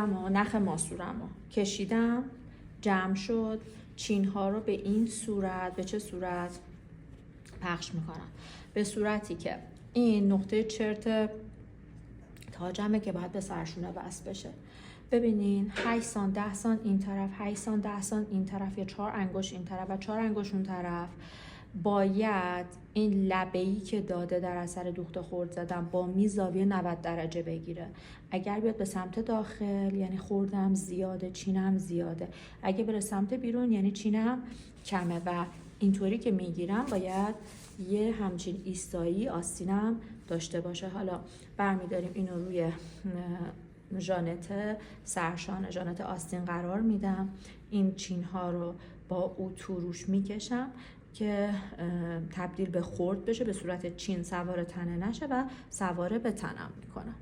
نخ ماسورمو کشیدم، جمع شد. چین ها رو به این صورت، به چه صورت پخش میکنم؟ به صورتی که این نقطه چرت تاجمه که باید به سرشونه وصل بشه. ببینین 8 سان 10 سان این طرف، 8 سان 10 سان این طرف، یا 4 انگشت این طرف و 4 انگشت اون طرف. باید این لبه‌ای که داده در اثر دوخت خرد زدن با می زاویه 90 درجه بگیره. اگر بیاد به سمت داخل یعنی خوردم زیاده، چینم زیاده. اگه بره سمت بیرون یعنی چینم کمه. و اینطوری که میگیرم باید یه همچین ایستایی آستینم داشته باشه. حالا برمیداریم اینو روی ژانت سرشانه، ژانت آستین قرار میدم. این چین ها رو با اتو روش میکشم که تبدیل به خرد بشه، به صورت چین سوار تنه نشه و سواره به تنم میکنم.